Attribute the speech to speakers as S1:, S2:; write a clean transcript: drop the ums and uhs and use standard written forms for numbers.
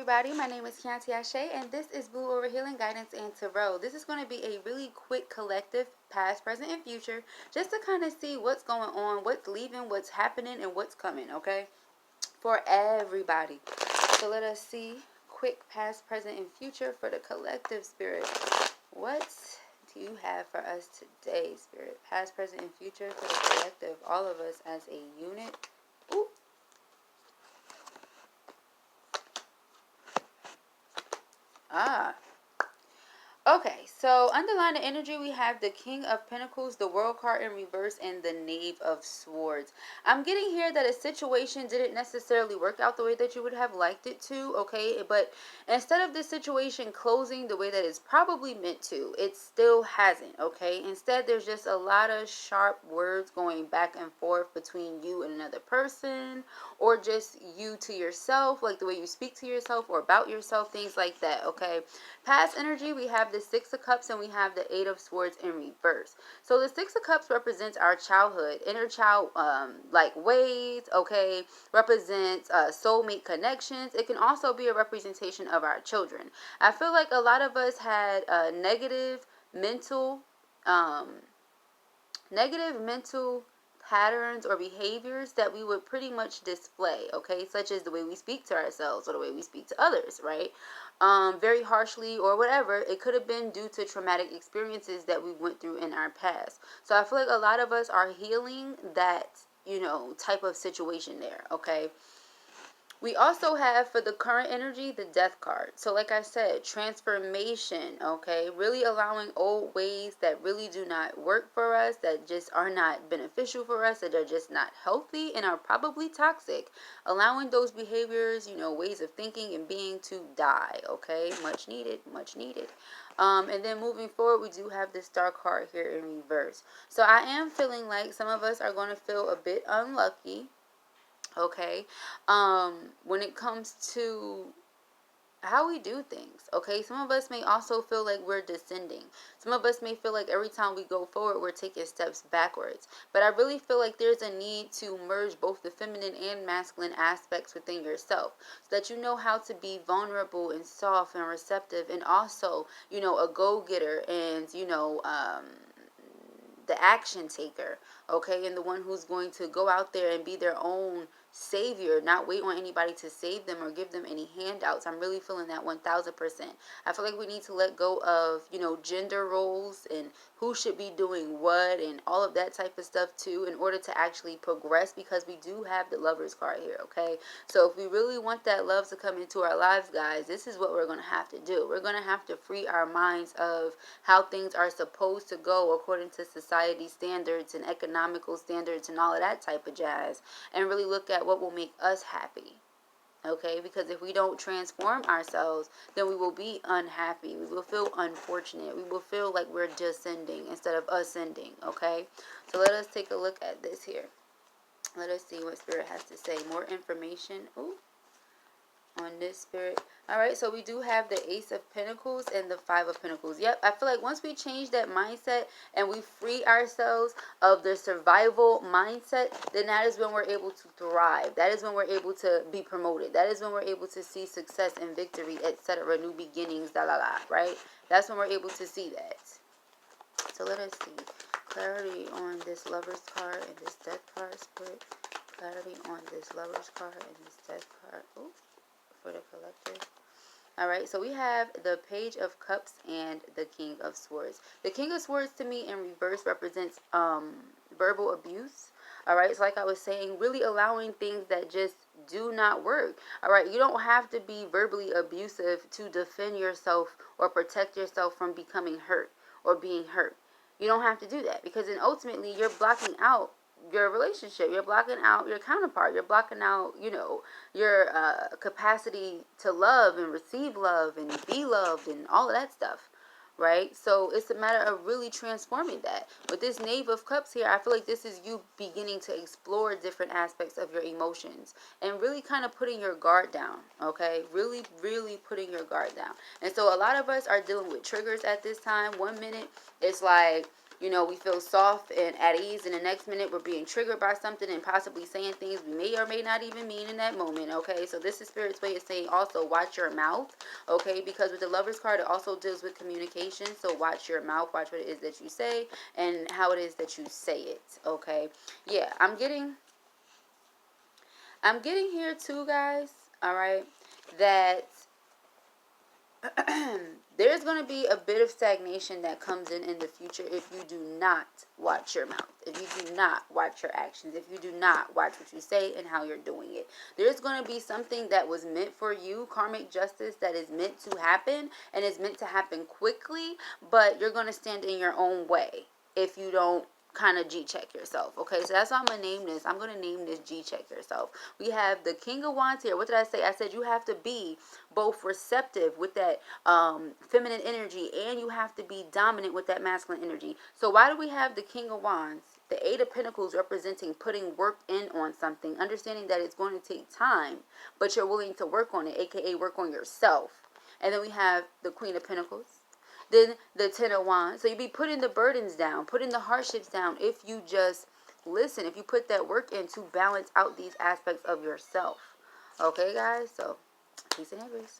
S1: everybody. My name is Kianti Ashe, and this is Blue Over Healing Guidance and Tarot. This is going to be a really quick collective past, present, and future, just to kind of see what's going on, what's leaving, what's happening, and what's coming, okay? For everybody. So let us see quick past, present, and future for the collective spirit. What do you have for us today, spirit? Past, present, and future for the collective, all of us as a unit. Ooh. Okay, so underlying the energy, we have the King of Pentacles, the World card in reverse, and the Knave of Swords. I'm getting here that a situation didn't necessarily work out the way that you would have liked it to, okay? But instead of this situation closing the way that it's probably meant to, it still hasn't, okay? Instead, there's just a lot of sharp words going back and forth between you and another person, or just you to yourself, like the way you speak to yourself or about yourself, things like that, okay? Past energy, we have the Six of Cups and we have the Eight of Swords in reverse. So the Six of Cups represents our childhood, inner child like ways, okay, represents soulmate connections. It can also be a representation of our children. I feel like a lot of us had negative mental patterns or behaviors that we would pretty much display, okay, such as the way we speak to ourselves or the way we speak to others, right? Very harshly or whatever. It could have been due to traumatic experiences that we went through in our past. So I feel like a lot of us are healing that, type of situation there, okay? We also have, for the current energy, the Death card. So like I said, transformation, okay? Really allowing old ways that really do not work for us, that just are not beneficial for us, that are just not healthy and are probably toxic. Allowing those behaviors, ways of thinking and being to die, okay? Much needed, much needed. And then moving forward, we do have the Star card here in reverse. So I am feeling like some of us are going to feel a bit unlucky, okay, when it comes to how we do things, okay? Some of us may also feel like we're descending. Some of us may feel like every time we go forward, we're taking steps backwards. But I really feel like there's a need to merge both the feminine and masculine aspects within yourself, so that you know how to be vulnerable and soft and receptive, and also, a go-getter, and, the action taker, okay, and the one who's going to go out there and be their own savior, not wait on anybody to save them or give them any handouts. I'm really feeling that 1000%. I feel like we need to let go of, gender roles and who should be doing what and all of that type of stuff too, in order to actually progress, because we do have the Lovers card here, okay? So if we really want that love to come into our lives, guys, this is what we're going to have to do. We're going to have to free our minds of how things are supposed to go according to society standards and economical standards and all of that type of jazz, and really look at what will make us happy, okay? Because if we don't transform ourselves, then we will be unhappy. We will feel unfortunate. We will feel like we're descending instead of ascending, okay? So let us take a look at this here. Let us see what Spirit has to say. More information on this, Spirit. All right, so we do have the Ace of Pentacles and the Five of Pentacles. Yep, I feel like once we change that mindset and we free ourselves of the survival mindset, then that is when we're able to thrive. That is when we're able to be promoted. That is when we're able to see success and victory, etc., new beginnings, right? That's when we're able to see that. So let us see. Clarity on this Lover's card and this Death card, Spirit. Clarity on this Lover's card and this Death card. Ooh. For the collective. Alright, so we have the Page of Cups and the King of Swords. The King of Swords to me in reverse represents verbal abuse. Alright, so like I was saying, really allowing things that just do not work. Alright, you don't have to be verbally abusive to defend yourself or protect yourself from becoming hurt or being hurt. You don't have to do that, because then ultimately you're blocking out your relationship. You're blocking out your counterpart. You're blocking out, your capacity to love and receive love and be loved and all of that stuff, right? So it's a matter of really transforming that. With this Knave of Cups here, I feel like this is you beginning to explore different aspects of your emotions and really kind of putting your guard down, okay? Really, really putting your guard down. And so a lot of us are dealing with triggers at this time. 1 minute, it's like, you know, we feel soft and at ease, and the next minute we're being triggered by something and possibly saying things we may or may not even mean in that moment, okay? So this is Spirit's way of saying also watch your mouth, okay? Because with the Lover's card, it also deals with communication. So watch your mouth, watch what it is that you say and how it is that you say it, okay? Yeah, I'm getting here too, guys, all right, that there's going to be a bit of stagnation that comes in the future if you do not watch your mouth, if you do not watch your actions, if you do not watch what you say and how you're doing it. There's going to be something that was meant for you, karmic justice, that is meant to happen and is meant to happen quickly, but you're going to stand in your own way if you don't kind of G-check yourself, okay? So that's why I'm going to name this. I'm going to name this G-check yourself. We have the King of Wands here. What did I say? I said you have to be both receptive with that feminine energy, and you have to be dominant with that masculine energy. So why do we have the King of Wands, the Eight of Pentacles, representing putting work in on something, understanding that it's going to take time, but you're willing to work on it, aka work on yourself. And then we have the Queen of Pentacles, then the Ten of Wands. So you be putting the burdens down, putting the hardships down if you just listen, if you put that work in to balance out these aspects of yourself. Okay, guys? So, peace and Aries.